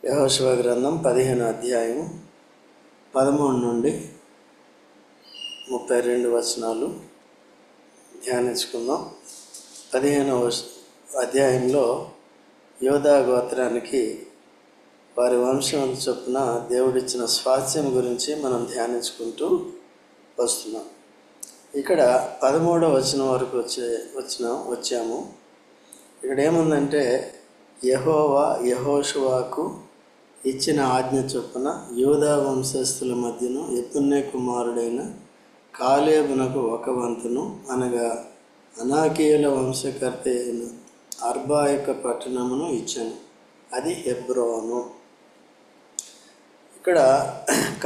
యెహోషువ గ్రంథం 15వ అధ్యాయం 13 నుండి 32 వచనాలు ధ్యానించుకుందాం. 15వ అధ్యాయంలో యోధా గోత్రానికి వారి వంశం చొప్పున దేవుడిచ్చిన స్వాస్థ్యం గురించి మనం ధ్యానించుకుంటూ వస్తున్నాం. ఇక్కడ 13వ వచనం వరకు వచ్చాము. ఇక్కడ ఏముందంటే, యెహోవా యెహోషువకు ఇచ్చిన ఆజ్ఞ చొప్పున యూదా వంశస్థుల మధ్యను యెఫున్నె కుమారుడైన కాలేబునకు ఒక వంతును, అనగా అనాకీయుల వంశకర్త అయిన అర్బా యొక్క పట్టణమును ఇచ్చాను. అది హెబ్రోను. ఇక్కడ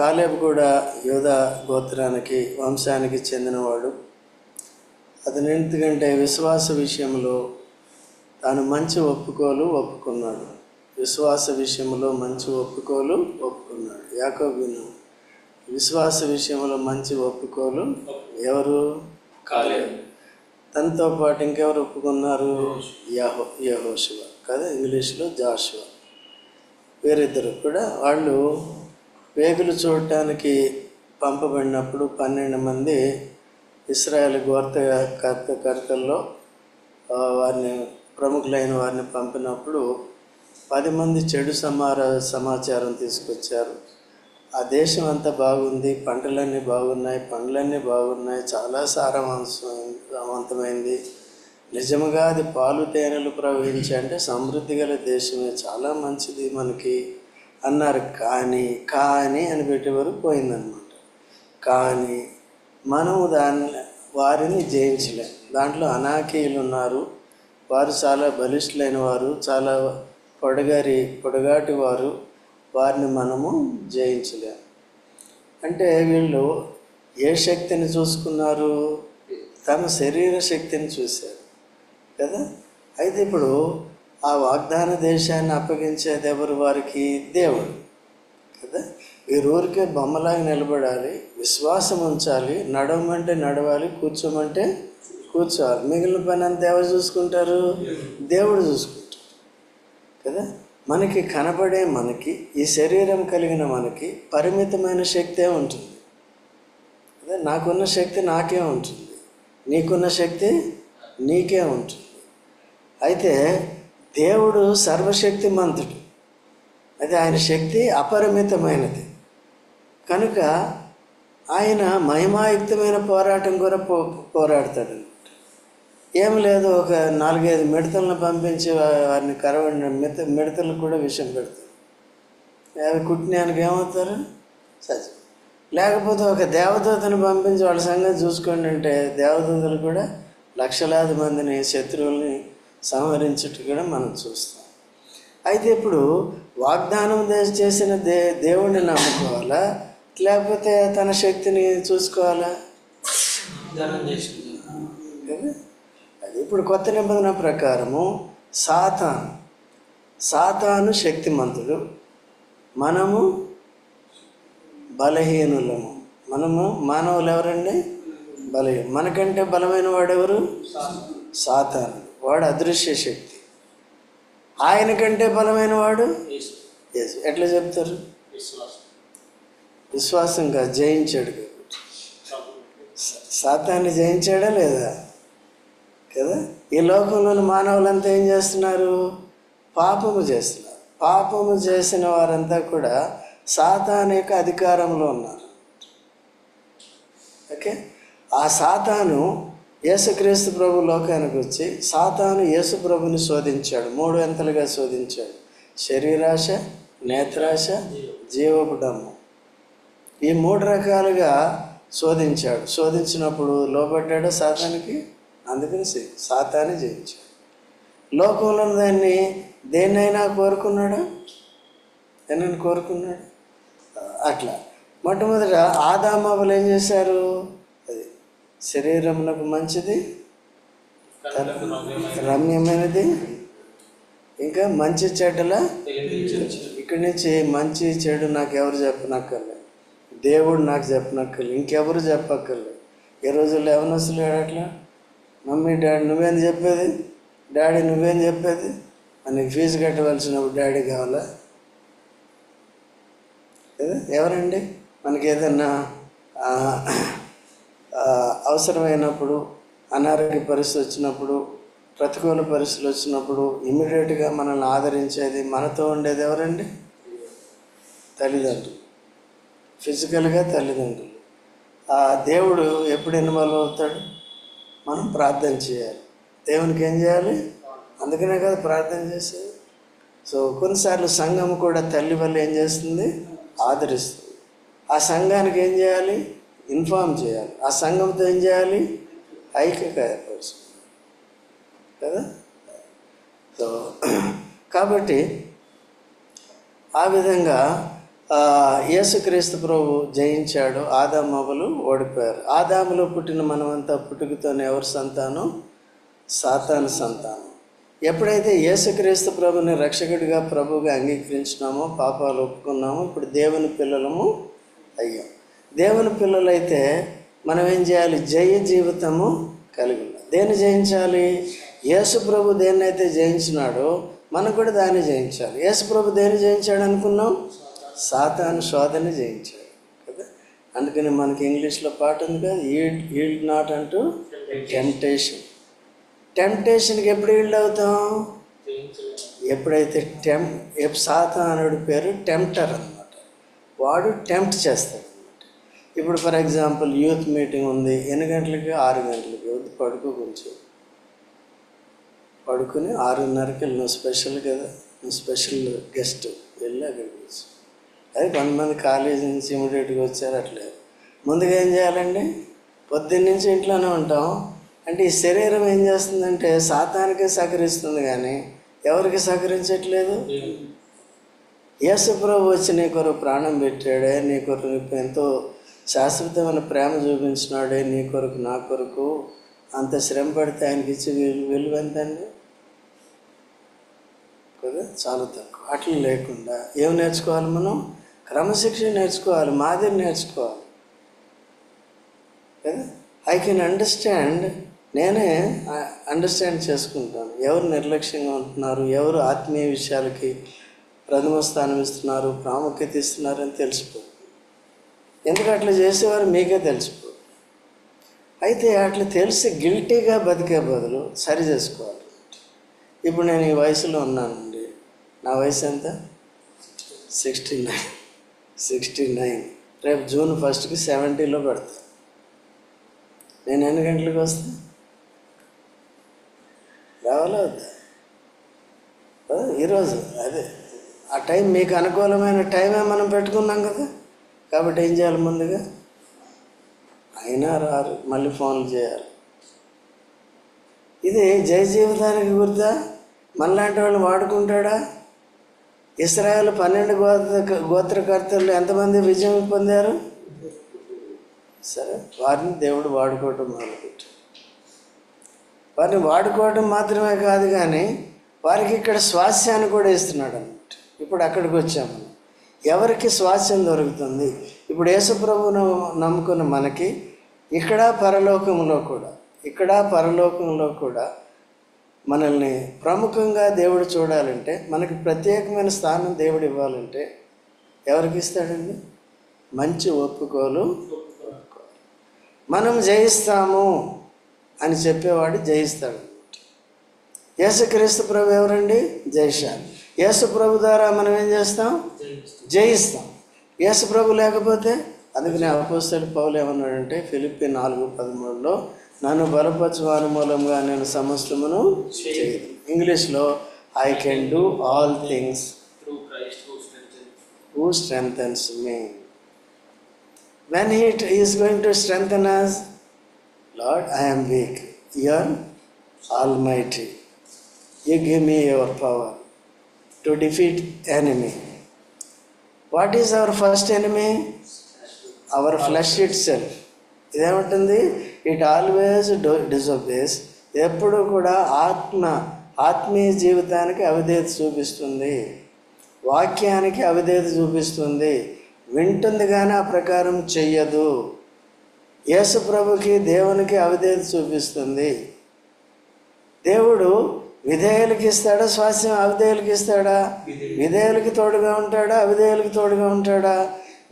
కాలేబు కూడా యూదా గోత్రానికి వంశానికి చెందినవాడు. అతను ఎందుకంటే విశ్వాస విషయంలో తాను మంచి ఒప్పుకున్నాడు. విశ్వాస విషయంలో మంచి ఒప్పుకున్నాడు. యాకోబును విశ్వాస విషయంలో మంచి ఒప్పుకోలు ఎవరు? కాలేబు. తనతో పాటు ఇంకెవరు ఒప్పుకున్నారు? యెహోషువ కదా, ఇంగ్లీష్లో జాషువా. వీరిద్దరు కూడా వాళ్ళు పేగులు చూడటానికి పంపబడినప్పుడు 12 మంది ఇశ్రాయేలు గోత్రకర్తల్లో వారిని ప్రముఖులైన వారిని పంపినప్పుడు 10 మంది చెడు సమాచారం తీసుకొచ్చారు. ఆ దేశం అంతా బాగుంది, పంటలన్నీ బాగున్నాయి, పండ్లన్నీ బాగున్నాయి, చాలా సారవంతమైంది, నిజంగా అది పాలు తేనెలు ప్రవహించి అంటే సమృద్ధి గల దేశమే, చాలా మంచిది మనకి అన్నారు. కానీ అని పెట్టేవారు పోయిందనమాట. కానీ మనము వారిని జయించలేం. దాంట్లో అనాకీయులు ఉన్నారు. వారు చాలా బలిష్ఠులైన వారు, చాలా పొడగాటి వారు. వారిని మనము జయించలేం. అంటే వీళ్ళు ఏ శక్తిని చూసుకున్నారు? తమ శరీర శక్తిని చూశారు కదా. అయితే ఇప్పుడు ఆ వాగ్దాన దేశాన్ని అప్పగించేది ఎవరు? వారికి దేవుడు కదా. వీరూరికే బొమ్మలాగా నిలబడాలి, విశ్వాసం ఉంచాలి, నడవమంటే నడవాలి, కూర్చోమంటే కూర్చోవాలి. మిగిలిన పని అంతా ఎవరు చూసుకుంటారు? దేవుడు చూసుకుంటారు కదా. మనకి కనబడే మనకి, ఈ శరీరం కలిగిన మనకి పరిమితమైన శక్తే ఉంటుంది కదా. నాకున్న శక్తి నాకే ఉంటుంది, నీకున్న శక్తి నీకే ఉంటుంది. అయితే దేవుడు సర్వశక్తిమంతుడు. అయితే ఆయన శక్తి అపరిమితమైనది కనుక ఆయన మహిమాయుక్తమైన పోరాటం కూడా పోరాడతాడు. ఏమి లేదు, ఒక 4-5 మిడతలను పంపించి వారిని కరవండి, మిడతలకు కూడా విషం పెడతారు. అవి కుట్టినానికి ఏమవుతారు? సచి. లేకపోతే ఒక దేవదూతను పంపించి వాళ్ళ సంగతి చూసుకోండి అంటే దేవదూతలు కూడా లక్షలాది మందిని శత్రువుల్ని సంహరించుట కూడా మనం చూస్తాం. అయితే ఇప్పుడు వాగ్దానం చేసిన దేవుణ్ణి నమ్ముకోవాలా, లేకపోతే తన శక్తిని చూసుకోవాలా కదా. అది ఇప్పుడు కొత్త నిబంధన ప్రకారము సాతాను శక్తిమంతుడు, మనము బలహీనులము. మనము మానవులు ఎవరండి? బలహీన. మనకంటే బలమైన వాడెవరు? సాతాను. వాడు అదృశ్య శక్తి. ఆయన కంటే బలమైన వాడు యేసు. ఎట్లా చెప్తారు? విశ్వాసంగా జయించాడు కాబట్టి. సాతాన్ని జయించాడా లేదా కదా. ఈ లోకంలోని మానవులంతా ఏం చేస్తున్నారు? పాపము చేస్తున్నారు. పాపము చేసిన వారంతా కూడా సాతాను యొక్క అధికారంలో ఉన్నారు. ఓకే. ఆ సాతాను యేసుక్రీస్తు ప్రభు లోకానికి వచ్చి సాతాను యేసు ప్రభుని శోధించాడు. 3 వింతలుగా శోధించాడు. శరీరాశ, నేత్రాశ, జీవపు డమ్ము. ఈ 3 రకాలుగా శోధించాడు. శోధించినప్పుడు లోబడ్డాడు సాతానికి. అందుకని సాతాన్ని జయించాడు. లోకంలో దేన్నైనా కోరుకున్నాడు. అట్లా మొట్టమొదట ఆదామవ్వలు ఏం చేశారు? అది శరీరమునకు మంచిది, రమ్యమైనది, ఇంకా మంచి చెడ్డల. ఇక్కడి నుంచి మంచి చెడు నాకు ఎవరు చెప్పనక్కర్లేదు, దేవుడు నాకు చెప్పనక్కర్లేదు, ఇంకెవరు చెప్పక్కర్లేదు. ఏ రోజుల్లో ఎవనొస్తులు అట్లా, మమ్మీ డాడీ నువ్వేం చెప్పేది, డాడీ నువ్వేం చెప్పేది అని ఫీజు కట్టవలసినప్పుడు డాడీ కావాలా? ఎవరండి మనకి ఏదన్నా అవసరమైనప్పుడు, అనారోగ్య పరిస్థితి వచ్చినప్పుడు, ప్రతికూల పరిస్థితులు వచ్చినప్పుడు ఇమ్మీడియట్గా మనల్ని ఆదరించేది, మనతో ఉండేది ఎవరండి? తల్లిదండ్రులు. ఫిజికల్గా తల్లిదండ్రులు. ఆ దేవుడు ఎప్పుడు ఇన్వాల్వ్ అవుతాడు? మనం ప్రార్థన చేయాలి. దేవునికి ఏం చేయాలి? అందుకనే కదా ప్రార్థన చేసేది. సో కొన్నిసార్లు సంఘం కూడా తల్లి వల్ల ఏం చేస్తుంది? ఆదరిస్తుంది. ఆ సంఘానికి ఏం చేయాలి? ఇన్ఫార్మ్ చేయాలి. ఆ సంఘంతో ఏం చేయాలి? ఐక్యపరుస్తుంది కదా. సో కాబట్టి ఆ విధంగా యేసుక్రీస్తు ప్రభు జయించాడు. ఆదాము అవ్వలు ఓడిపోయారు. ఆదాములో పుట్టిన మనమంతా పుట్టుకతోనే ఎవరి సంతానం? సాతాను సంతానం. ఎప్పుడైతే యేసుక్రీస్తు ప్రభుని రక్షకుడిగా ప్రభువుగా అంగీకరించినామో, పాపాలు ఒప్పుకున్నామో, ఇప్పుడు దేవుని పిల్లలము అయ్యాం. దేవుని పిల్లలైతే మనం ఏం చేయాలి? జయ జీవితము కలిగి ఉన్నాం. దేన్ని జయించాలి? యేసు ప్రభు దేన్నైతే జయించినాడో మనం కూడా దాన్ని జయించాలి. యేసు ప్రభు దేన్ని జయించాడు అనుకున్నాం? సాతాను శోధన జయించాడు కదా. అందుకని మనకి ఇంగ్లీష్లో పాట ఉంది కదా, ఈల్డ్ నాట్ అంటూ టెంప్టేషన్. టెంప్టేషన్కి ఎప్పుడు ఈల్డ్ అవుతాం? ఎప్పుడైతే సాతానుడి పేరు టెంప్టర్ అన్నమాట. వాడు టెంప్ట్ చేస్తాడు అన్నమాట. ఇప్పుడు ఫర్ ఎగ్జాంపుల్ యూత్ మీటింగ్ ఉంది, ఎన్ని గంటలకి? 6 గంటలకి. వద్దు పడుకో, కొంచెం పడుకుని 6:30కి నువ్వు స్పెషల్ కదా, నువ్వు స్పెషల్ గెస్ట్ వెళ్ళి అక్కడికి వచ్చి. అది కొంతమంది కాలేజీ నుంచి ఇమీడియట్గా వచ్చారు. అట్లే ముందుగా ఏం చేయాలండి? పొద్దున్నుంచి ఇంట్లోనే ఉంటాం. అంటే ఈ శరీరం ఏం చేస్తుందంటే సాతానికే సహకరిస్తుంది కానీ ఎవరికి సహకరించట్లేదు? యేసు ప్రభు వచ్చి నీ కొరకు ప్రాణం పెట్టాడే, నీ కొరకు ఎంతో శాశ్వతమైన ప్రేమ చూపించినాడే, నీ కొరకు నా కొరకు అంత శ్రమ పడితే ఆయనకి ఇచ్చి విలువ ఎంతండి కదా, చాలా తక్కువ. అట్లా లేకుండా ఏం నేర్చుకోవాలి? మనం క్రమశిక్షణ నేర్చుకోవాలి, మాదిరి నేర్చుకోవాలి కదా. ఐ కెన్ అండర్స్టాండ్, నేనే అండర్స్టాండ్ చేసుకుంటాను ఎవరు నిర్లక్ష్యంగా ఉంటున్నారు, ఎవరు ఆత్మీయ విషయాలకి ప్రథమ స్థానం ఇస్తున్నారు, ప్రాముఖ్యత ఇస్తున్నారు అని తెలిసిపో. ఎందుకు అట్లా చేసేవారు మీకే తెలిసిపో. అయితే అట్లా తెలిసి గిల్టీగా బతికే బదులు సరి చేసుకోవాలి. ఇప్పుడు నేను ఈ వయసులో ఉన్నానండి. నా వయసు ఎంత? 69. రేపు జూన్ 1కి 70లో పడతా. నేను ఎన్ని గంటలకు వస్తా? రావాలా వద్దా? ఈరోజు అదే ఆ టైం మీకు అనుకూలమైన టైమే మనం పెట్టుకున్నాం కదా. కాబట్టి ఏం చేయాలి? ముందుగా అయినా రారు, మళ్ళీ ఫోన్లు చేయాలి. ఇది జయ జీవితానికి గుర్తా? మనలాంటి వాళ్ళు వాడుకుంటాడా? ఇశ్రాయేలు 12 గోత్రకర్తలు ఎంతమంది విజయం పొందారు? సరే, వారిని దేవుడు వాడుకోవటం మొదలుపెట్టాడు. వారిని వాడుకోవటం మాత్రమే కాదు కానీ వారికి ఇక్కడ స్వాస్థ్యాన్ని కూడా ఇస్తున్నాడు అన్నమాట. ఇప్పుడు అక్కడికి వచ్చాము. ఎవరికి స్వాస్థ్యం దొరుకుతుంది? ఇప్పుడు యేసు ప్రభువును నమ్ముకున్న మనకి ఇక్కడ పరలోకంలో కూడా మనల్ని ప్రముఖంగా దేవుడు చూడాలంటే, మనకి ప్రత్యేకమైన స్థానం దేవుడు ఇవ్వాలంటే ఎవరికి ఇస్తాడండి? మంచి ఒప్పుకోలు. మనం జయిస్తాము అని చెప్పేవాడు జయిస్తాడు. యేసుక్రీస్తు ప్రభు ఎవరండి? జయశాలి. యేసు ప్రభు ద్వారా మనం ఏం చేస్తాం? జయిస్తాం. యేసు ప్రభు లేకపోతే, అందుకని అపోస్తలుడు పౌలు ఏమన్నాడంటే ఫిలిప్పీ 4:13లో, నన్ను బలపరచువాని మూలంగా నేను సమస్తమును చేయను. ఇంగ్లీష్లో I can do all things who strengthens me. When he is going to strengthen us, Lord, I am weak, you are almighty. You give me your power to defeat enemy. What is our first enemy? Our flesh itself. ఇదేమంటుంది? It always disobeys. ఎప్పుడు కూడా ఆత్మీయ జీవితానికి అవిధేయత చూపిస్తుంది, వాక్యానికి అవిధేయత చూపిస్తుంది, వింటుంది కానీ ఆ ప్రకారం చెయ్యదు. యేసు ప్రభుకి దేవునికి అవిధేయత చూపిస్తుంది. దేవుడు విధేయులకి ఇస్తాడా స్వాస్థ్యం? అవిధేయులకి ఇస్తాడా? విధేయులకి తోడుగా ఉంటాడా? అవిధేయులకి తోడుగా ఉంటాడా?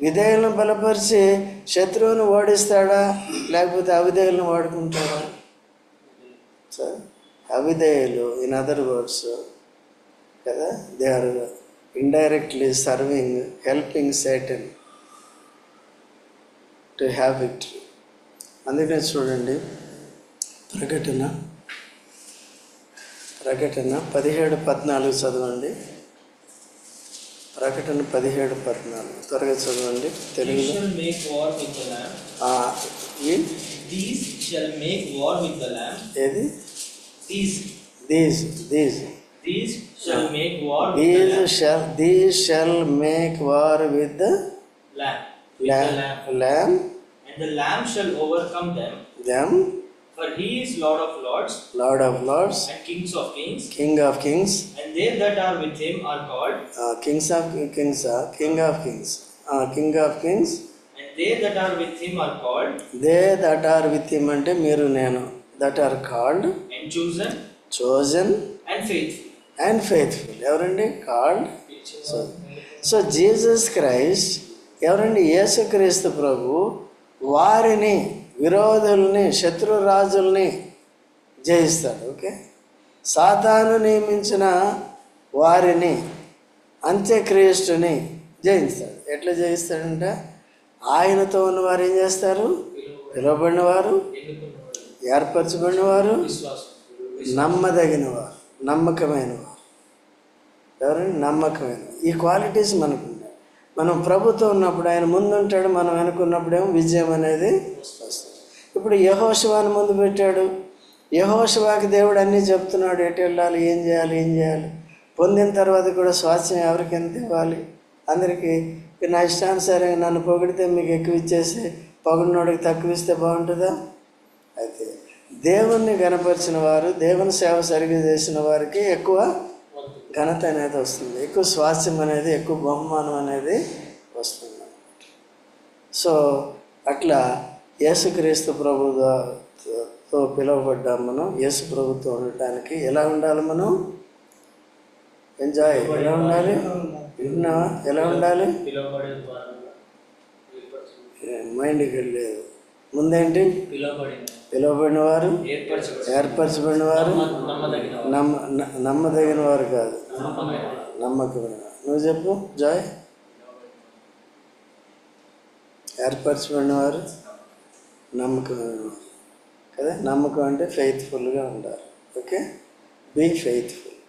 విధేయులను బలపరిచి శత్రువుని ఓడిస్తాడా, లేకపోతే అవిధేయులను వాడుకుంటాడా? సార్, అవిధేయులు ఇన్ అదర్ వర్డ్స్ కదా, they or indirectly serving, helping Satan to have victory. అందుకనే చూడండి, ప్రకటన 17:14 చదవండి. ప్రకటన 17:14 త్వరగా చదవండి తెలుగులో. These shall make war with the Lamb. ఏది? These shall make war with the Lamb. These shall make war with the Lamb. And the Lamb shall overcome them. For he is Lord of lords, and King of kings. And they that are with him are called King of kings. And they that are with him are called. They that are with him అంటే మీరు నేను. That are called. And chosen. And faithful. ఎవరండి? Called. So Jesus Christ ఎవరండి? యేసుక్రీస్తు ప్రభు వారిని, విరోధుల్ని, శత్రురాజుల్ని జయిస్తాడు. Okay, సాతాను నియమించిన వారిని, అంత్యక్రీస్తుని జయిస్తాడు. ఎట్లా జయిస్తాడంటే, ఆయనతో ఉన్నవారు ఏం చేస్తారు? పిలువబడిన వారు, ఏర్పరచబడిన వారు, నమ్మదగిన వారు, నమ్మకమైన వారు. ఎవరండి? నమ్మకమైన. ఈ క్వాలిటీస్ మనకు ఉన్నాయి. మనం ప్రభుత్వం ఉన్నప్పుడు ఆయన ముందుంటాడు, మనం వెనుకున్నప్పుడేమో విజయం అనేది వస్తుంది. ఇప్పుడు యెహోషువను ముందు పెట్టాడు. యెహోషువకి దేవుడు అన్నీ చెప్తున్నాడు, ఎటు వెళ్ళాలి, ఏం చేయాలి. పొందిన తర్వాత కూడా స్వాస్థ్యం ఎవరికి ఎంత ఇవ్వాలి? అందరికీ నా ఇష్టానుసారంగా నన్ను పొగిడితే మీకు ఎక్కువ ఇచ్చేసి పొగిడినోడికి తక్కువ ఇస్తే బాగుంటుందా? అయితే దేవుణ్ణి గణపరిచిన వారు, దేవుని సేవ సరిగ్గా చేసిన వారికి ఎక్కువ ఘనత అనేది వస్తుంది, ఎక్కువ స్వాస్థ్యం అనేది, ఎక్కువ బహుమానం అనేది వస్తుంది. సో అట్లా యేసుక్రీస్తు ప్రభుతో పిలువబడ్డాం. మనం యేసు ప్రభుతో ఉండటానికి ఎలా ఉండాలి? మనం ఎంజాయ్ ఎలా ఉండాలి? విన్నావా? ఎలా ఉండాలి? మైండ్కి వెళ్ళలేదు. ముందేంటి? పిలువబడిన వారు, ఏర్పరచబడిన వారు, నమ్మదగిన వారు కాదు, నమ్మకమైన. నువ్వు చెప్పు జాయ్. ఏర్పరచబడిన వారు, నమ్మకమైన వారు కదా. నమ్మకం అంటే ఫెయిత్ఫుల్గా ఉండాలి. Okay, be faithful.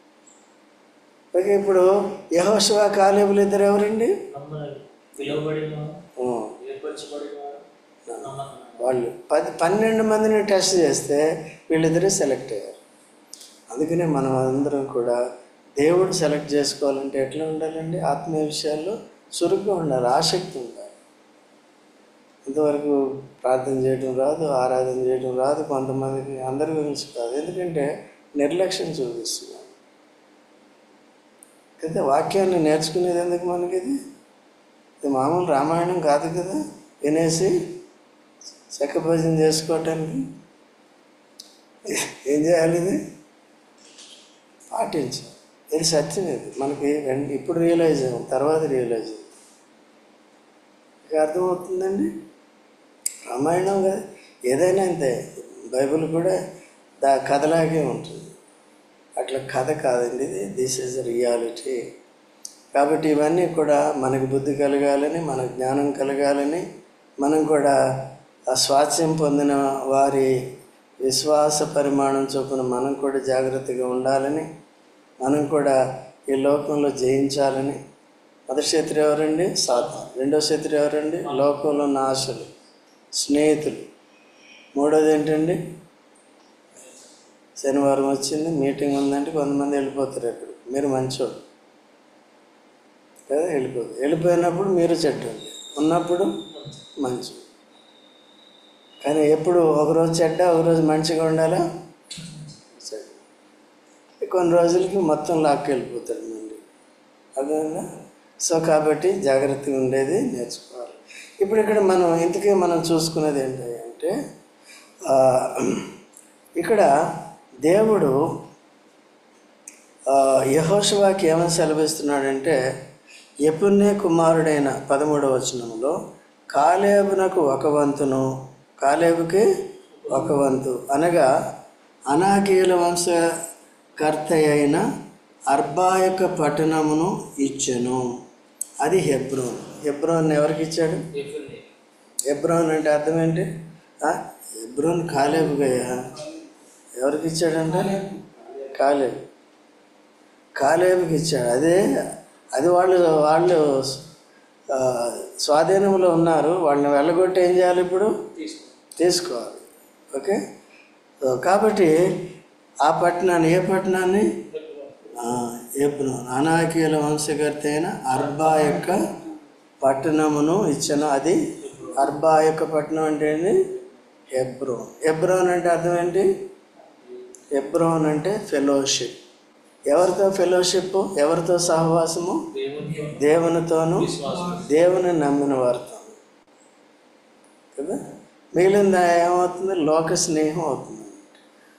ఓకే, ఇప్పుడు యెహోషువ, కాలేబులు ఇద్దరు ఎవరండి? వాళ్ళు 12 మందిని టెస్ట్ చేస్తే వీళ్ళిద్దరే సెలెక్ట్ అయ్యారు. అందుకనే మనం అందరం కూడా దేవుడు సెలెక్ట్ చేసుకోవాలంటే ఎట్లా ఉండాలండి? ఆత్మీయ విషయాల్లో చురుగ్గా ఉండాలి, ఆసక్తి ఉండాలి. ఇంతవరకు ప్రార్థన చేయడం రాదు, ఆరాధన చేయడం రాదు కొంతమందికి, అందరి గురించి కాదు. ఎందుకంటే నిర్లక్ష్యం చూపిస్తున్నాం కదా. వాక్యాన్ని నేర్చుకునేది ఎందుకు మనకి? ఇది మామూలు రామాయణం కాదు కదా, వినేసి చెక్క భోజనం చేసుకోవటానికి. ఏం చేయాలి? ఇది పాటించాలి. ఇది సత్యం. ఇది మనకి ఇప్పుడు రియలైజ్ అయ్యాం, తర్వాత రియలైజ్ అయ్యాం. ఇక అర్థమవుతుందండి. రామాయణం కదా, ఏదైనా అంతే. బైబిల్ కూడా కథలాగే ఉంటుంది. అట్లా కథ కాదండి ఇది, దిస్ ఈజ్ రియాలిటీ. కాబట్టి ఇవన్నీ కూడా మనకు బుద్ధి కలగాలని, మనకు జ్ఞానం కలగాలని, మనం కూడా ఆ స్వాస్థ్యం పొందిన వారి విశ్వాస పరిమాణం చొప్పున మనం కూడా జాగ్రత్తగా ఉండాలని, మనం కూడా ఈ లోకంలో జయించాలని. మొదటి శత్రు ఎవరండి? సాతాను. రెండో శత్రు ఎవరండి? లోకంలో ఉన్న ఆశలు, స్నేహితులు. మూడోది ఏంటండి? శనివారం వచ్చింది, మీటింగ్ ఉందంటే కొంతమంది వెళ్ళిపోతారు. ఎక్కడ మీరు మంచోడు కదా, వెళ్ళిపోయినప్పుడు మీరు చెడ్డండి, ఉన్నప్పుడు మంచి. కానీ ఎప్పుడు ఒకరోజు చెడ్డ, ఒకరోజు మంచిగా ఉండాలా? కొన్ని రోజులకి మొత్తం లాక్కెళ్ళిపోతాడు మళ్ళీ. అదేనా? సో కాబట్టి జాగ్రత్తగా ఉండేది నేర్చుకోవాలి. ఇప్పుడు ఇక్కడ మనం ఇంతకీ మనం చూసుకునేది ఏంటంటే, ఇక్కడ దేవుడు యెహోషువకి ఏమని సెలవిస్తున్నాడంటే, యెఫున్నె కుమారుడైన 13వ వచనంలో కాలేబునకు ఒక వంతును, కాలేబుకి ఒక వంతు అనగా అనాకీయుల వంశకర్త అయిన అర్బా యొక్క పట్టణమును ఇచ్చెను. అది హెబ్రోన్. హెబ్రోన్ ఎవరికి ఇచ్చాడు? హెబ్రోన్ అంటే అర్థం ఏంటి? హెబ్రోన్ కాలేబుగయ్యా. ఎవరికి ఇచ్చాడంటే కాలేబుకి ఇచ్చాడు. అది వాళ్ళు స్వాధీనంలో ఉన్నారు. వాళ్ళని వెళ్ళగొట్టి ఏం చేయాలి? ఇప్పుడు తీసుకోవాలి. ఓకే. కాబట్టి ఆ పట్టణాన్ని, ఏ పట్టణాన్ని? హెబ్రోన్, అనాకీయుల వంశకర్త అయిన అర్బా యొక్క పట్టణమును ఇచ్చాను. అది అర్బా యొక్క పట్టణం అంటే ఏంటి? హెబ్రోన్. హెబ్రోన్ అంటే అర్థం ఏంటి? హెబ్రోన్ అంటే ఫెలోషిప్. ఎవరితో ఫెలోషిప్? ఎవరితో సహవాసము? దేవునితోనూ, దేవుని నమ్మిన వారితో కదా. మిగిలింది ఏమవుతుంది? లోక స్నేహం అవుతుంది.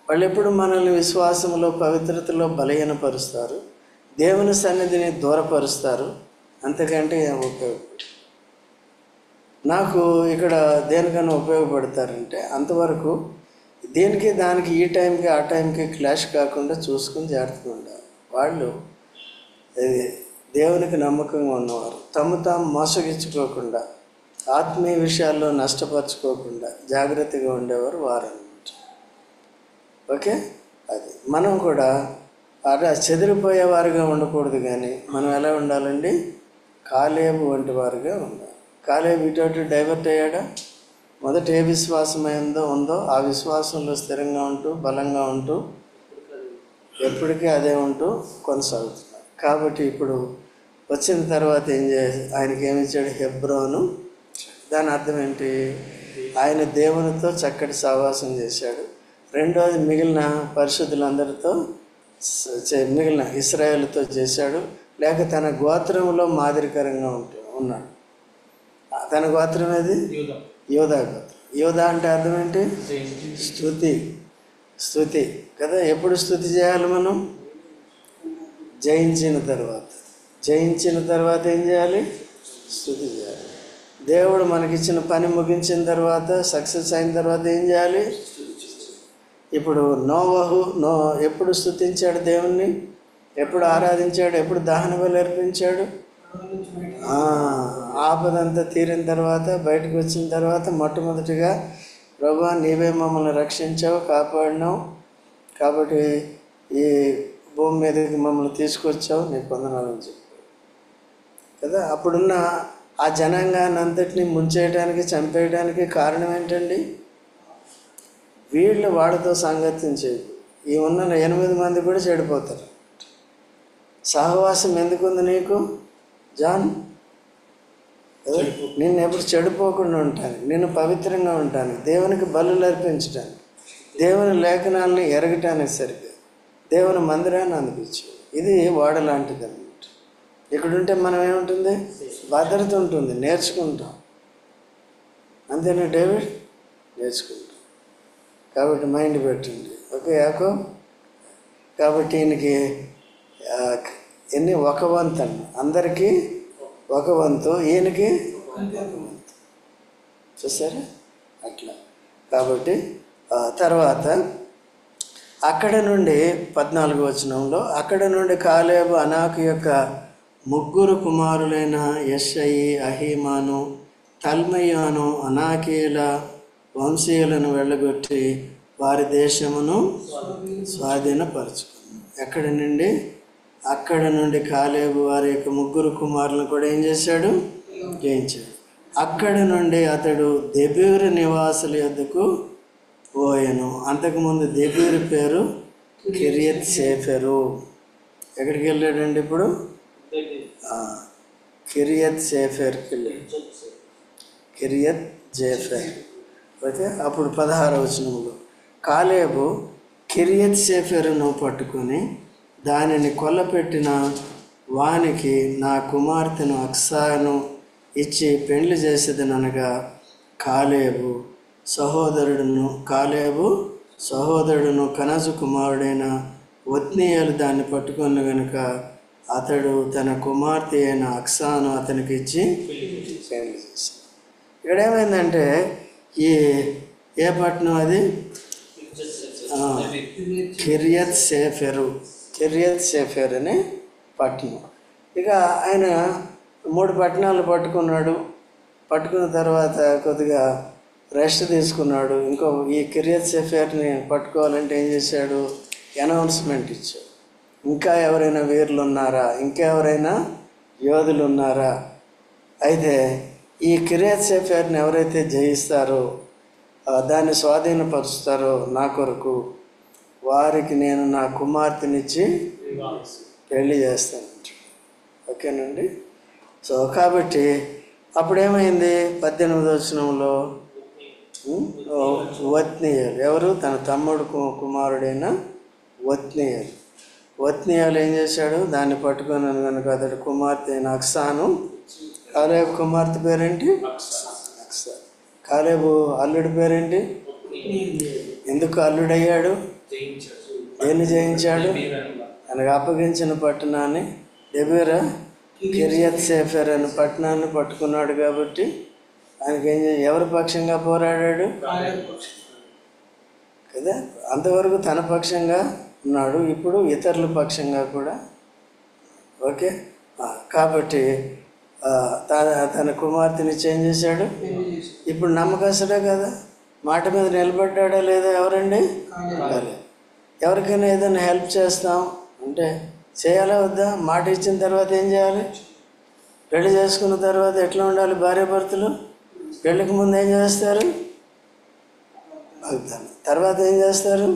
వాళ్ళు ఎప్పుడు మనల్ని విశ్వాసంలో, పవిత్రతలో బలహీనపరుస్తారు, దేవుని సన్నిధిని దూరపరుస్తారు. అంతకంటే ఏం ఉపయోగపడు? నాకు ఇక్కడ దేనికైనా ఉపయోగపడతారంటే అంతవరకు దేనికి దానికి, ఈ టైంకి ఆ టైంకి క్లాష్ కాకుండా చూసుకుని జాగ్రత్తగా ఉండాలి. వాళ్ళు దేవునికి నమ్మకంగా ఉన్నవారు, తాము మోసగించుకోకుండా, ఆత్మీయ విషయాల్లో నష్టపరచుకోకుండా జాగ్రత్తగా ఉండేవారు వారన్నమాట. ఓకే. అది మనం కూడా అలా చెదిరిపోయేవారుగా ఉండకూడదు, కానీ మనం ఎలా ఉండాలండి? కాలేబు వంటి వారుగా ఉండాలి. కాలేబు ఇటు డైవర్ట్ అయ్యాడా? మొదట ఏ విశ్వాసం ఉందో ఆ విశ్వాసంలో స్థిరంగా ఉంటూ, బలంగా ఉంటూ, ఎప్పటికీ అదే ఉంటూ కొనసాగుతున్నారు. కాబట్టి ఇప్పుడు వచ్చిన తర్వాత ఆయనకి ఏమి ఇచ్చాడు? హెబ్రోను. దాని అర్థం ఏంటి? ఆయన దేవునితో చక్కటి సహవాసం చేశాడు. రెండోది మిగిలిన పరిశుద్ధులందరితో, మిగిలిన ఇశ్రాయేలుతో చేశాడు. లేక తన గోత్రంలో మాదిరికరంగా ఉన్నాడు. తన గోత్రం ఏది? యోధా గోత్రం. యోధా అంటే అర్థం ఏంటి? స్తుతి కదా. ఎప్పుడు స్తుతి చేయాలి మనం? జయించిన తర్వాత ఏం చేయాలి? స్తుతి చేయాలి. దేవుడు మనకిచ్చిన పని ముగించిన తర్వాత, సక్సెస్ అయిన తర్వాత ఏం చేయాలి? ఇప్పుడు నోవహు ఎప్పుడు స్తుతించాడు దేవుణ్ణి? ఎప్పుడు ఆరాధించాడు? ఎప్పుడు దహన బలి అర్పించాడు? ఆపదంతా తీరిన తర్వాత, బయటకు వచ్చిన తర్వాత మొట్టమొదటిగా, ప్రభువా నీవే మమ్మల్ని రక్షించావు, కాపాడినావు, కాబట్టి ఈ భూమి మీదకి మమ్మల్ని తీసుకొచ్చావు, నీకు వందనాలని చెప్పాడు కదా. అప్పుడున్న ఆ జనాంగాన్ని అంతటినీ ముంచేయడానికి, చంపేయడానికి కారణం ఏంటండి? వీళ్ళు వాళ్ళతో సాంగత్యం చేయదు. ఈ ఉన్న 8 మంది కూడా చెడిపోతారు. సహవాసం ఎందుకుంది నీకు జాన్? నిన్ను ఎప్పుడు చెడిపోకుండా ఉంటాను, నిన్ను పవిత్రంగా ఉంటాను, దేవునికి బలులు అర్పించడానికి, దేవుని లేఖనాలని ఎరగటానికి సరిగ్గా దేవుని మందిరాన్ని అందించాడు. ఇది వాడలాంటిది అన్నమాట. ఇక్కడుంటే మనం ఏముంటుంది? భద్రత ఉంటుంది, నేర్చుకుంటాం. అంతేనా డేవిడ్? నేర్చుకుంటాం. కాబట్టి మైండ్ పెట్టండి. ఓకే యాకో. కాబట్టి ఈయనకి ఒక వంతు అన్న, అందరికీ ఒక వంతు, ఈయనకి చూసారా అట్లా. కాబట్టి తర్వాత అక్కడ నుండి 14వ వచనంలో, అక్కడ నుండి కాలేబు అనాకు యొక్క 3 కుమారులైన యెషయి, అహీమాను, తల్మయాను అనాకీయుల వంశీయులను వెళ్ళగొట్టి వారి దేశమును స్వాధీనపరచుకున్నాడు. ఎక్కడి నుండి? అక్కడ నుండి కాలేబు వారి యొక్క 3 కుమారులను కూడా ఏం చేశాడు? జయించాడు. అక్కడి నుండి అతడు దెబీరు నివాసుల యొద్దకు పోయెను. అంతకుముందు దెబీరు పేరు కిరియత్ సేఫెరు. ఎక్కడికి వెళ్ళాడండి ఇప్పుడు? కిరియత్ సేఫెర్కి వెళ్ళాడు. కిరియత్ జేఫెర్. అయితే అప్పుడు 16వ వచనంలో కాలేబు కిరియత్ సేఫెరును పట్టుకొని దానిని కొల్లపెట్టిన వానికి నా కుమార్తెను అక్సాను ఇచ్చి పెండ్లి చేసేదనగా కాలేబు సహోదరుడును కనజు కుమారుడైన ఒత్నీయేలు దాన్ని పట్టుకొని గనుక అతడు తన కుమార్తె అయిన అక్సాను అతనికి ఇచ్చి పెళ్లి చేశాడు. ఇక్కడ ఏమైందంటే ఈ ఏ పట్టణం అది? కిర్యత్ సేఫెరు అనే పట్టణం. ఇక ఆయన 3 పట్టణాలు పట్టుకున్నాడు. పట్టుకున్న తర్వాత కొద్దిగా రెస్ట్ తీసుకున్నాడు. ఇంకో ఈ కిర్యత్ సేఫెరుని పట్టుకోవాలంటే ఏం చేశాడు? అనౌన్స్మెంట్ ఇచ్చాడు. ఇంకా ఎవరైనా వీరులు ఉన్నారా, ఇంకా ఎవరైనా యోధులు ఉన్నారా? అయితే ఈ కిర్యత్ సేఫెరుని ఎవరైతే జయిస్తారో, దాన్ని స్వాధీనపరుస్తారో నా కొరకు, వారికి నేను నా కుమార్తెనిచ్చి పెళ్లి చేస్తాను. ఓకేనండి. సో కాబట్టి అప్పుడేమైంది? 18వ వచనంలో ఒత్నీయేలు, ఎవరు? తన తమ్ముడు కుమారుడైన ఒత్నీయేలు. ఒత్నీయేలు ఏం చేశాడు? దాన్ని పట్టుకొని కనుక అతడు కుమార్తె అయిన అక్సాను, కాలేబు కుమార్తె పేరేంటి? అక్సా. కాలేబు అల్లుడి పేరేంటి? ఎందుకు అల్లుడయ్యాడు? దేన్ని జయించాడు? ఆయనకు అప్పగించిన పట్టణాన్ని, దెబీరా కిర్యత్ సేఫెరు అనే పట్టణాన్ని పట్టుకున్నాడు. కాబట్టి ఆయనకి ఎవరి పక్షంగా పోరాడాడు కదా? అంతవరకు తన పక్షంగా ఉన్నాడు, ఇప్పుడు ఇతరుల పక్షంగా కూడా. ఓకే. కాబట్టి తన కుమార్తెని చేంజ్ చేశాడు. ఇప్పుడు నమ్మకస్తుడే కదా, మాట మీద నిలబడ్డాడా లేదా? ఎవరండి? ఎవరికైనా ఏదైనా హెల్ప్ చేస్తాం అంటే చేయాలా వద్దా? మాట ఇచ్చిన తర్వాత ఏం చేయాలి? పెళ్లి చేసుకున్న తర్వాత ఎట్లా ఉండాలి? భార్యాభర్తలు పెళ్ళికి ముందు ఏం చేస్తారు? వాగ్దానం. తర్వాత ఏం చేస్తారు?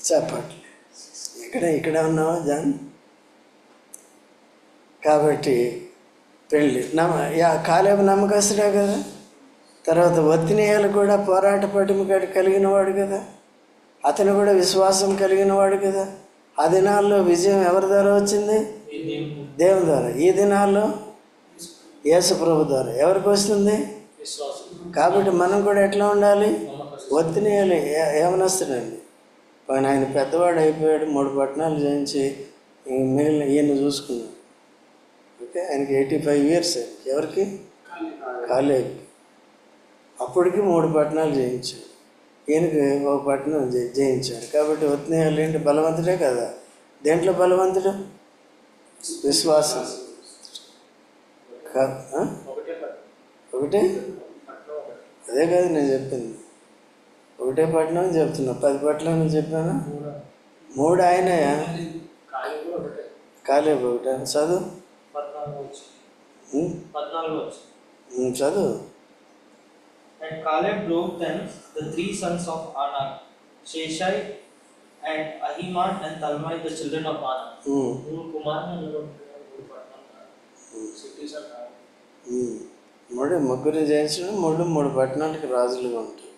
చెప్పండి. ఇక్కడ ఉన్నావా జాన్? కాబట్టి పెళ్ళి కాలేబు నమ్మకస్తుడే కదా. తర్వాత ఒత్నీయేలు కూడా పోరాట పటిమ కలిగిన వాడు కదా, అతను కూడా విశ్వాసం కలిగిన వాడు కదా. ఆ దినాల్లో విజయం ఎవరి ద్వారా వచ్చింది? దేవుని ద్వారా. ఈ దినాల్లో యేసు ప్రభు ద్వారా. ఎవరికి వస్తుంది? కాబట్టి మనం కూడా ఎట్లా ఉండాలి? ఒత్నీయేలు ఏమనొస్తాడండి, ఆయన పెద్దవాడు అయిపోయాడు, 3 పట్టణాలు జయించి మిగిలిన ఈయన చూసుకున్నాడు. ఓకే. ఆయనకి 85 years. ఎవరికి? కాలేబు. అప్పటికి 3 పట్టణాలు జయించాడు, ఈయనకి 1 పట్టణం జయించాడు. కాబట్టి ఒత్నీయేలు ఏంటి? బలవంతుడే కదా. దేంట్లో బలవంతుడు? విశ్వాసం. ఒకటే అదే కాదు నేను చెప్పింది, ఒకటే పట్టణం చెప్తున్నా. 10 పట్టణాలు చెప్పాను. 3 ఆయనయా? కాలేబు ఒకటే. చదువు చదువు. And Caleb drove them, the 3 sons of Anak, Sheshai and Ahiman and Talmai, the children of Anak. ముగ్గురు జయించిన 3 పట్టణాలకి రాజులుగా ఉంటారు.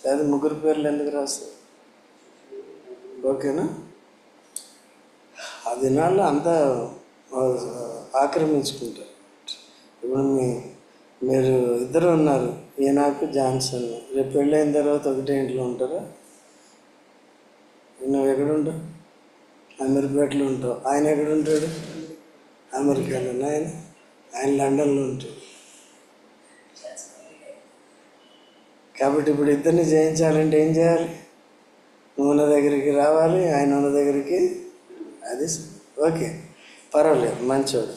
లేదా 3 పేర్లు ఎందుకు రాస్తారు? ఓకేనా? ఆ దినాల్లో అంతా ఆక్రమించుకుంటారు. ఇప్పుడు మీరు ఇద్దరు ఉన్నారు, ఈనాకు జాన్సన్. రేపు పెళ్ళైన తర్వాత ఒకటే ఇంట్లో ఉంటారా? నువ్వు ఎక్కడుంటావు? అమీర్పేటలో ఉంటావు. ఆయన ఎక్కడుంటాడు? అమెరికాలో. ఆయన లండన్లో ఉంటాడు. కాబట్టి ఇప్పుడు ఇద్దరిని జయించాలంటే ఏం చేయాలి? నువ్వు ఉన్న దగ్గరికి రావాలి, ఆయన ఉన్న దగ్గరికి. అది ఓకే, పర్వాలేదు, మంచోడు.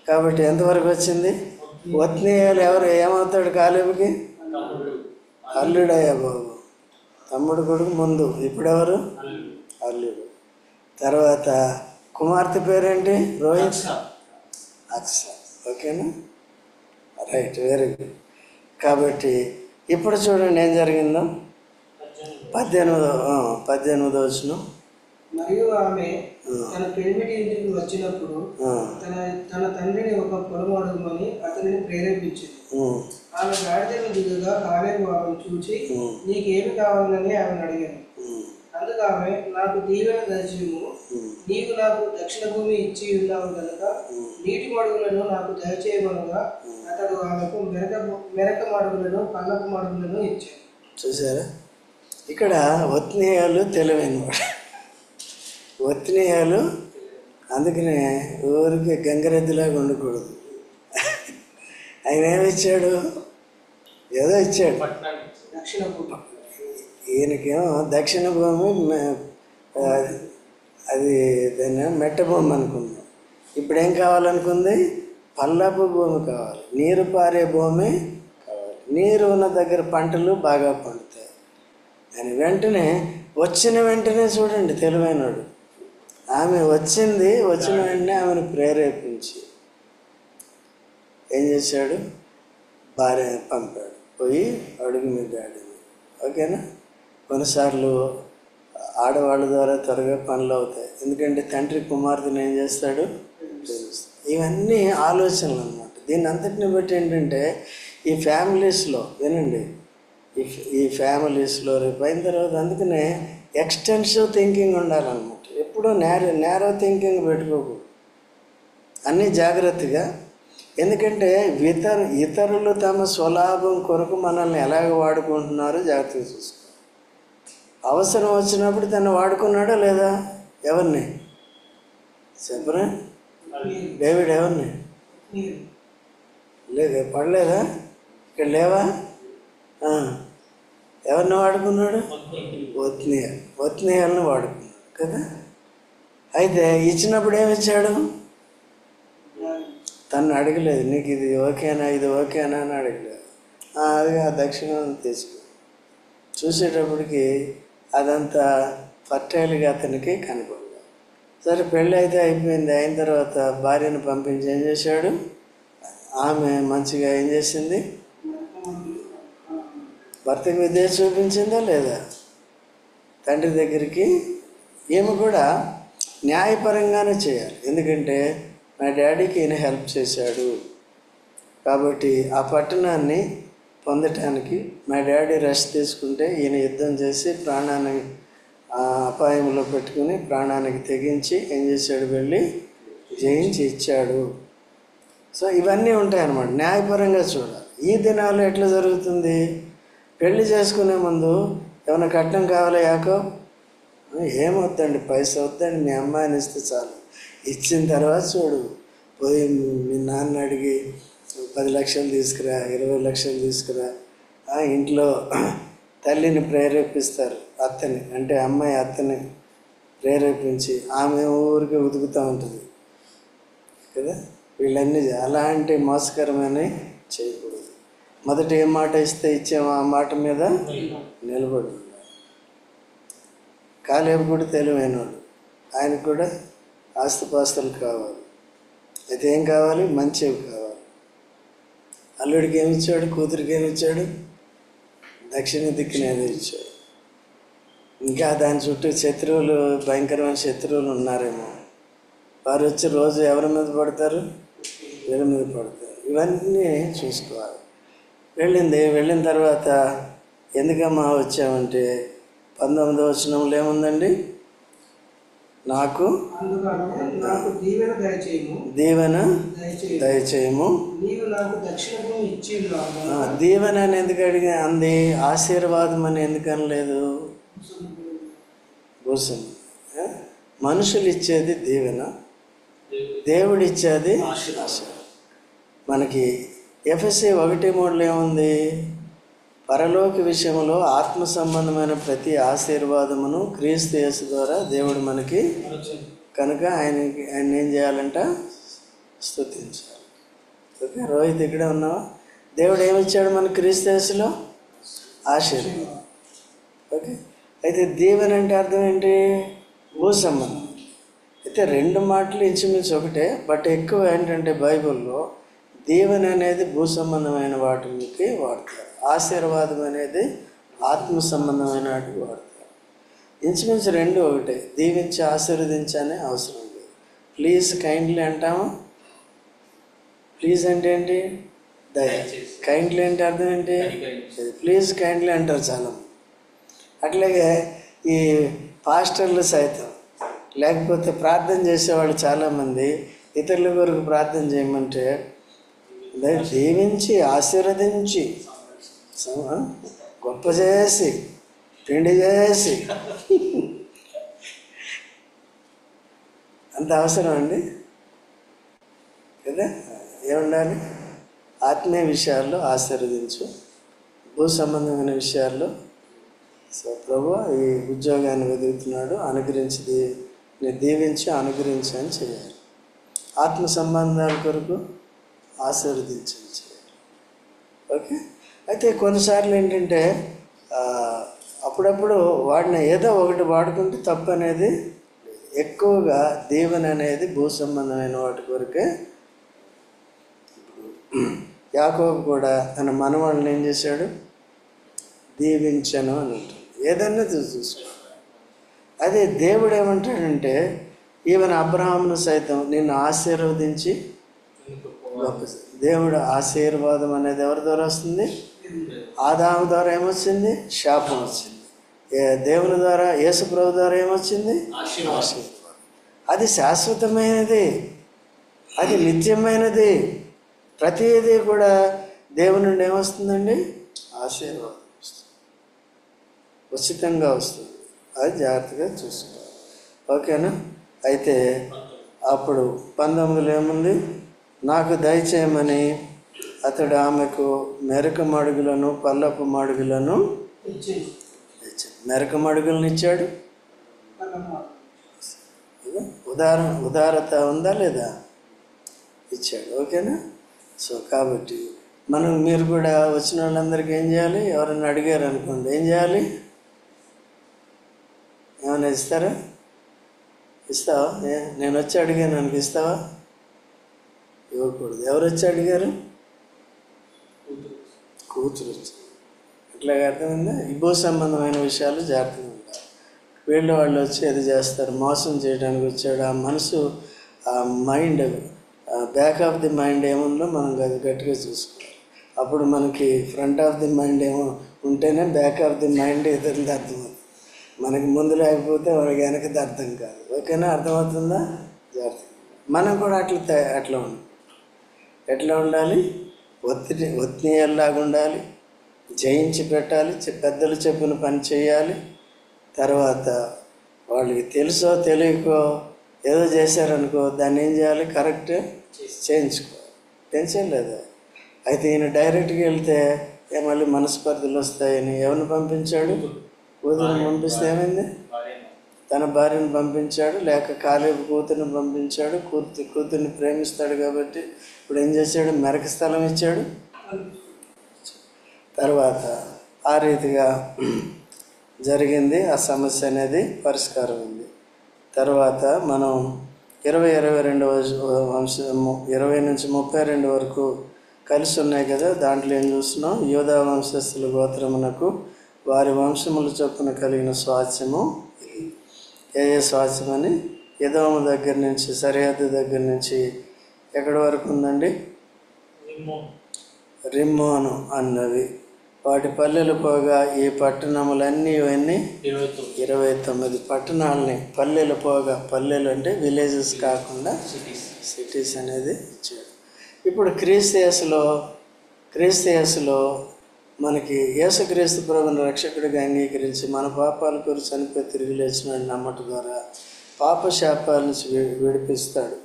కాబట్టి ఎంతవరకు వచ్చింది? ఒత్నీయేలు ఏమవుతాడు? కాలేబుకి అల్లుడయ్యా బాబు. తమ్ముడు కొడుకు ముందు, ఇప్పుడెవరు? అల్లుడు. తర్వాత కుమార్తె పేరేంటి? రోహిత్ అక్స. ఓకేనా? Right, very good. కాబట్టి ఇప్పుడు చూడండి ఏం జరిగిందో. 18వ వచనం. మరియు ఆమె తన పెనిమిటి ఇంటికి వచ్చినప్పుడు తన తండ్రిని ఒక పొలం అడుగుమని అతనిని ప్రేరేపించింది. ఆమె గాడిదను దిగగా కాలేబు ఆమెను చూచి, నీకేమి కావాలని ఆమెను అడిగాను. అందుకు ఆమె, నాకు దీవెన దయచేయుము, నీవు నాకు దక్షిణ భూమి ఇచ్చి ఉన్నావు కనుక నీటి మడుగులను నాకు దయచేయమనగా అతడు ఆమెకు మెరక మడుగులను, పల్లపు మడుగులను ఇచ్చాడు. చూసారా? ఇక్కడ ఒత్నీయాలు తెలివైనవాడు. ఒత్నీయాలు అందుకనే ఊరికి గంగరెద్దులాగా ఉండకూడదు. ఆయన ఏమిచ్చాడు? ఏదో ఇచ్చాడు. దక్షిణ పూట ఈయనకేమో దక్షిణ భూమి అది దాన్ని మెట్ట భూమి అనుకుంది. ఇప్పుడేం కావాలనుకుంది? పల్లపు భూమి కావాలి, నీరు పారే భూమి కావాలి. నీరు ఉన్న దగ్గర పంటలు బాగా పండుతాయి అని వెంటనే వచ్చిన వెంటనే చూడండి తెలివైనడు. ఆమె వచ్చిన వెంటనే ఆమెను ప్రేరేపించి ఏం చేశాడు? భార్య పంపాడు, పోయి అడుగు మీద ఆడింది. ఓకేనా? కొన్నిసార్లు ఆడవాళ్ళ ద్వారా త్వరగా పనులు అవుతాయి. ఎందుకంటే తండ్రి కుమార్తెను ఏం చేస్తాడు? ఇవన్నీ ఆలోచనలు అన్నమాట. దీన్ని అంతటిని బట్టి ఏంటంటే ఈ ఫ్యామిలీస్లో వినండి, ఈ ఫ్యామిలీస్లో రేపు అయిన తర్వాత అందుకనే ఎక్స్టెన్సివ్ థింకింగ్ ఉండాలన్నమాట. ఎప్పుడూ నేరో థింకింగ్ పెట్టుకోకూడదు, అన్నీ జాగ్రత్తగా. ఎందుకంటే ఇతరులు తమ స్వలాభం కొరకు మనల్ని ఎలాగ వాడుకుంటున్నారో జాగ్రత్తగా చూసుకో. అవసరం వచ్చినప్పుడు తను వాడుకున్నాడా లేదా? ఎవరిని చెప్పరా? డేవిడ్ ఎవరిని? లేదు, పడలేదా? ఇక్కడ లేవా? ఎవరిని వాడుకున్నాడు? ఒత్నీయాలను వాడుకున్నాడు కదా. అయితే ఇచ్చినప్పుడు ఏమిచ్చాడు? తను అడగలేదు, నీకు ఇది ఓకేనా, ఇది ఓకేనా అని అడగలేదు. అది ఆ దక్షిణం తీసుకో. చూసేటప్పటికి అదంతా ఫర్టైల్గా అతనికి కనపడలేదు. సరే పెళ్ళి అయితే అయిపోయింది. అయిన తర్వాత భార్యను పంపించి ఏం చేశాడు? ఆమె మంచిగా ఏం చేసింది? భర్తకు విద్య చూపించిందా లేదా? తండ్రి దగ్గరికి. ఈమె కూడా న్యాయపరంగానే చేయాలి. ఎందుకంటే మా డాడీకి ఈయన హెల్ప్ చేశాడు కాబట్టి ఆ పట్టణాన్ని పొందటానికి మా డాడీ రెస్ట్ తీసుకుంటే ఈయన యుద్ధం చేసి ప్రాణాన్ని అపాయంలో పెట్టుకుని ప్రాణానికి తెగించి ఏం చేశాడు? వెళ్ళి జయించి ఇచ్చాడు. సో ఇవన్నీ ఉంటాయన్నమాట. న్యాయపరంగా చూడాలి. ఈ దినాల్లో ఎట్లా జరుగుతుంది? పెళ్లి చేసుకునే ముందు ఏమైనా కట్నం కావాలా? యాకో ఏమొద్దండి, పైసా వద్దండి, మీ అమ్మాయిని ఇస్తే చాలు. ఇచ్చిన తర్వాత చూడు, పోయి మీ నాన్న అడిగి 10 లక్షలు తీసుకురా, 20 లక్షలు తీసుకురా. ఇంట్లో తల్లిని ప్రేరేపిస్తారు, అత్తని అంటే అమ్మాయి అత్తని ప్రేరేపించి ఆమె ఊరికి ఉతుకుతూ ఉంటుంది కదా. వీళ్ళన్నీ అలాంటి మోసకరమైన చేయకూడదు. మొదట ఏ మాట ఇస్తే ఇచ్చామో ఆ మాట మీద నిలబడి ఉండాలి. కాలేబు కూడా తెలివైనవాడు, ఆయనకు కూడా ఆస్తిపాస్తులు కావాలి. అయితే ఏం కావాలి? మంచివి కావాలి. అల్లుడికి ఏమిచ్చాడు? కూతురికి ఏమిచ్చాడు? దక్షిణ దిక్కున ఏదో ఇచ్చాడు. ఇంకా దాని చుట్టూ శత్రువులు, భయంకరమైన శత్రువులు ఉన్నారేమో. వారు వచ్చి రోజు ఎవరి మీద పడతారు? వీళ్ళ మీద పడతారు. ఇవన్నీ చూసుకోవాలి. వెళ్ళిన తర్వాత ఎందుకమ్మా వచ్చామంటే 19వ వచనంలో ఏముందండి? నాకు దీవెన దయచేయము. దీవెన అని ఎందుకు అడిగా అంది? ఆశీర్వాదం అని ఎందుకు అనలేదు? భూసం. మనుషులు ఇచ్చేది దీవెన, దేవుడు ఇచ్చేది ఆశీర్వాదం. మనకి ఎఫెసీ 1:3 ఏముంది? పరలోక విషయంలో ఆత్మ సంబంధమైన ప్రతి ఆశీర్వాదమును క్రీస్తు యేసు ద్వారా దేవుడు మనకి కనుక ఆయన ఏం చేయాలంట? స్తుతించాలి. ఓకే, రోహిత్ ఇక్కడే ఉన్నావా? దేవుడు ఏమిచ్చాడు మనకు క్రీస్తు యేసులో? ఆశీర్వాదం. ఓకే, అయితే దీవెన అంటే అర్థం ఏంటి? భూ సంబంధం. అయితే 2 మాటలు ఇంచుమించు ఒకటే, బట్ ఎక్కువ ఏంటంటే బైబిల్లో దీవెన అనేది భూ సంబంధమైన వాటికి వాడతారు, ఆశీర్వాదం అనేది ఆత్మ సంబంధమైన వాటికి వాడతారు. ఇంచుమించు 2 ఒకటే. దీవించి ఆశీర్వదించనే అవసరం లేదు. ప్లీజ్ కైండ్లీ అంటాము. ప్లీజ్ అంటే ఏంటి? దయ. కైండ్లీ అంటే అర్థం ఏంటి? ప్లీజ్ కైండ్లీ అంటారు చాలా. అట్లాగే ఈ పాస్టర్లు సైతం, లేకపోతే ప్రార్థన చేసేవాళ్ళు చాలామంది ఇతరుల కొరకు ప్రార్థన చేయమంటే దీవించి ఆశీర్వదించి గొప్ప చేసి పిండి చేసి అంత అవసరం అండి కదా. ఏముండాలి? ఆత్మీయ విషయాల్లో ఆశీర్వదించు, భూ సంబంధమైన విషయాల్లో సో ప్రభు ఈ ఉద్యోగాన్ని వెతుకుతున్నాడు, అనుగ్రహించి దీవించి అనుగ్రహించి అని చేయాలి. ఆత్మ సంబంధాల కొరకు ఆశీర్వదించని చేయాలి. ఓకే. అయితే కొన్నిసార్లు ఏంటంటే అప్పుడప్పుడు వాడిన ఏదో ఒకటి వాడుకుంటే తప్పు అనేది, ఎక్కువగా దీవెన అనేది భూ సంబంధమైన వాటి కొరకే. యాకోబు కూడా తన మనవాళ్ళని ఏం చేశాడు? దీవించను అని ఉంటుంది. ఏదన్నా చూసుకో. అదే దేవుడు ఏమంటాడంటే ఈవెన్ అబ్రహామును సైతం నిన్ను ఆశీర్వదించి దేవుడు ఆశీర్వాదం అనేది ఎవరి ద్వారా వస్తుంది? ఆదాము ద్వారా ఏమొచ్చింది? శాపం వచ్చింది. దేవుని ద్వారా యేసు ప్రభు ద్వారా ఏమొచ్చింది? ఆశీర్వాదం. అది శాశ్వతమైనది, అది నిత్యమైనది. ప్రతిదీ కూడా దేవుని నుండి ఏమొస్తుందండి? ఆశీర్వాదం వస్తుంది, ఉచితంగా వస్తుంది. అది జాగ్రత్తగా చూసుకోవాలి. ఓకేనా? అయితే అప్పుడు 19లో ఏముంది? నాకు దయచేయమని అతడు ఆమెకు మెరక మడుగులను పల్లపు మడుగులను ఇచ్చాడు. మెరక మడుగులను ఇచ్చాడు. ఉదారత ఉందా లేదా? ఇచ్చాడు. ఓకేనా? సో కాబట్టి మీరు కూడా వచ్చిన వాళ్ళందరికీ ఏం చేయాలి? ఎవరైనా అడిగారు అనుకోండి, ఏం చేయాలి? ఏమైనా ఇస్తారా? ఇస్తావా? నేను వచ్చి అడిగాను అనుకో, ఇస్తావా? ఇవ్వకూడదు. ఎవరు వచ్చి అడిగారు? కూతురు వచ్చి. ఇట్లాగా అర్థమైందా? ఈ భూ సంబంధమైన విషయాలు జాగ్రత్తగా ఉండాలి. వాళ్ళు వచ్చి అది చేస్తారు, మోసం చేయడానికి వచ్చాడు. ఆ మనసు, ఆ mind, back of the mind ఏముందో మనం అది గట్టిగా చూసుకోవాలి. అప్పుడు మనకి ఫ్రంట్ ఆఫ్ ది మైండ్ ఏమో ఉంటేనే బ్యాక్ ఆఫ్ ది మైండ్ ఇతరులది అర్థమవుతుంది. మనకి ముందు లేకపోతే వాళ్ళకి వెనకది అర్థం కాదు. ఓకేనా? అర్థమవుతుందా? జాగ్రత్త. మనం కూడా అట్లా ఉండాలి. ఎట్లా ఉండాలి? ఒత్తిడిలాగా ఉండాలి, జయించి పెట్టాలి, పెద్దలు చెప్పిన పని చేయాలి. తర్వాత వాళ్ళకి తెలుసో తెలియకో ఏదో చేశారనుకో, దాన్ని ఏం చేయాలి? కరెక్ట్ చేయించుకోవాలి. టెన్షన్ లేదా? అయితే ఈయన డైరెక్ట్గా వెళ్తే మళ్ళీ మనస్పర్ధలు వస్తాయని ఎవరిని పంపించాడు? కూతురిని పంపిస్తే ఏమైంది? తన భార్యను పంపించాడు, లేక కాలేబు కూతురిని పంపించాడు. కూతురిని ప్రేమిస్తాడు కాబట్టి ఇప్పుడు ఏం చేశాడు? మెరక స్థలం ఇచ్చాడు. తర్వాత ఆ రీతిగా జరిగింది. ఆ సమస్య అనేది పరిష్కారం ఉంది. తర్వాత మనం 20 నుంచి 32 వరకు కలిసి ఉన్నాయి కదా. దాంట్లో ఏం చూస్తున్నాం? యోధా వంశస్థుల గోత్రమునకు వారి వంశముల చొప్పున కలిగిన స్వాస్థ్యము. ఏ స్వాస్థ్యం అని? ఎదోము దగ్గర నుంచి, సరిహద్దు దగ్గర నుంచి ఎక్కడి వరకు ఉందండి? రిమ్మోను అన్నవి. వాటి పల్లెలు పోగా ఈ పట్టణములన్నీ 29 పట్టణాలని పల్లెలు పోగా, పల్లెలు అంటే విలేజెస్ కాకుండా సిటీస్ అనేది ఇచ్చాడు. ఇప్పుడు క్రీస్తు యేసులో మనకి యేసుక్రీస్తు ప్రభువుని రక్షకుడిగా అంగీకరించి మన పాపాల కొరకు చనిపోయి తిరిగి లేచినాడు నమ్మటం ద్వారా పాప శాపాల నుంచి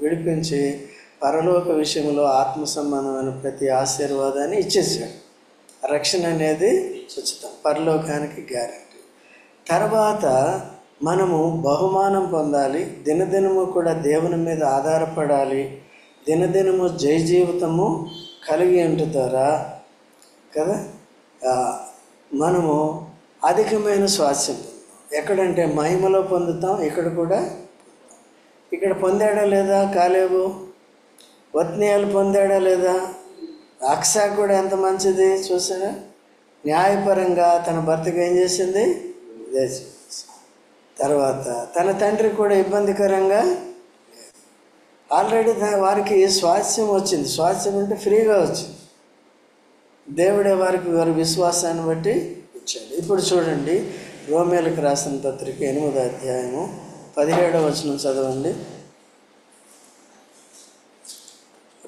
విడిపించి పరలోక విషయంలో ఆత్మ సంబంధమైన ప్రతి ఆశీర్వాదాన్ని ఇచ్చేసాడు. రక్షణ అనేది ఉచితం, పరలోకానికి గ్యారెంటీ. తర్వాత మనము బహుమానం పొందాలి, దినదినము కూడా దేవుని మీద ఆధారపడాలి, దినదినము జయ జీవితము కలిగి ఉంటుతారా కదా. మనము అధికమైన స్వాస్థ్యం పొందుతాం. ఎక్కడంటే మహిమలో పొందుతాం, ఇక్కడ కూడా ఇక్కడ పొందాడా లేదా? కాలేబు ఒత్నీయాలు పొందాడా లేదా? అక్సా కూడా ఎంత మంచిది చూసారా? న్యాయపరంగా తన భర్తకు ఏం చేసింది? తర్వాత తన తండ్రి కూడా ఇబ్బందికరంగా ఆల్రెడీ వారికి స్వాస్థ్యం వచ్చింది. స్వాస్థ్యం అంటే ఫ్రీగా వచ్చింది. దేవుడే వారి విశ్వాసాన్ని బట్టి ఇచ్చాడు. ఇప్పుడు చూడండి, రోమేలకు రాసిన పత్రిక 8వ అధ్యాయము 17వ వచనం చదవండి.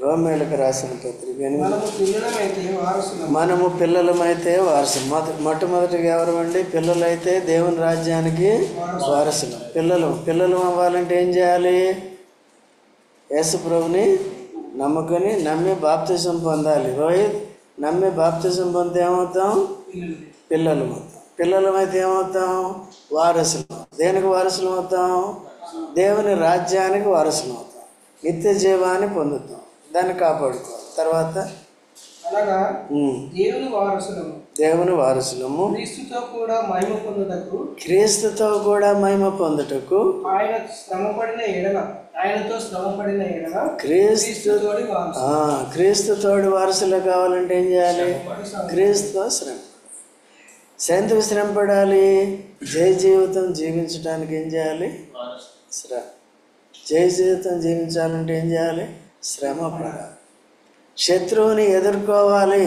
రోమేలకు రాసిన పత్రిక 8. మనము పిల్లలమైతే వారసులము. మనము పిల్లలమైతే వారసులు. మొట్టమొదటిగా ఎవరమండి? పిల్లలైతే దేవుని రాజ్యానికి వారసులు. పిల్లలు అవ్వాలంటే ఏం చేయాలి? యేసు ప్రభుని నమ్మి బాప్తిజం పొందాలి. రోహిత్, నమ్మి బాప్తిజం పొందితే ఏమవుతాం? పిల్లలు అవుతాం. పిల్లలమైతే ఏమవుతాం? వారసులు. దేనికి వారసులు అవుతాం? దేవుని రాజ్యానికి వారసులు అవుతాం. నిత్య జీవాన్ని పొందుతాం. దాన్ని కాపాడుకోవాలి. తర్వాత అనగా దేవుని వారసులము క్రీస్తుతో కూడా మహిమ పొందుటకు ఆయనతో శ్రమపడిన ఎడల క్రీస్తుతోడి వారసులు కావాలంటే ఏం చేయాలి? క్రీస్తుతో శ్రమ పడాలి. జయ జీవితం జీవించడానికి ఏం చేయాలి? జయ జీవితం జీవించాలంటే ఏం చేయాలి? శ్రమ పడాలి. శత్రువుని ఎదుర్కోవాలి.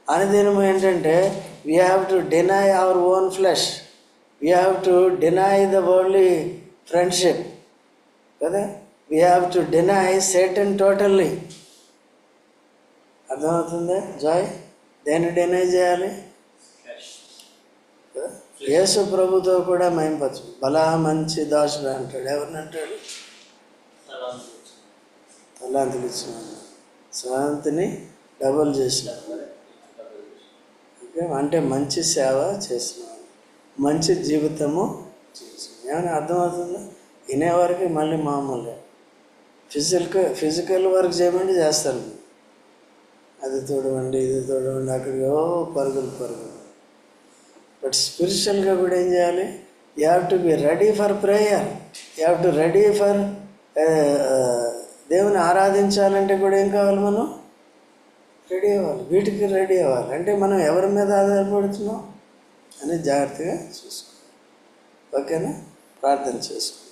అనుదినం ఏంటంటే we have to deny our own flesh, we have to deny the worldly friendship కదా. We have to deny Satan totally. అర్థమవుతుందా జాయ్? దేన్ని డినై చేయాలి? యేసు ప్రభుతో కూడా మహింపచ్చు. బలా మంచి దాసుడు అంటాడు. ఎవరిని అంటాడు? తలాంతులు ఇచ్చిన శాంతిని డబుల్ చేసిన, అంటే మంచి సేవ చేసిన, మంచి జీవితము చేసిన. ఏమైనా అర్థమవుతుందా? వినేవారికి మళ్ళీ మామూలుగా ఫిజికల్ వర్క్ చేయమంటే చేస్తాను. అది తోడవండి, ఇది తోడవండి, అక్కడికి పరుగులు. బట్ స్పిరిచువల్గా కూడా ఏం చేయాలి? You have to be ready for prayer. You have to ready for దేవుని ఆరాధించాలంటే కూడా ఏం కావాలి? మనం రెడీ అవ్వాలి. వీటికి రెడీ అవ్వాలి. అంటే మనం ఎవరి మీద ఆధారపడుతున్నాం అని జాగ్రత్తగా చూసుకోవాలి. ఓకేనా? ప్రార్థన చేసుకోండి.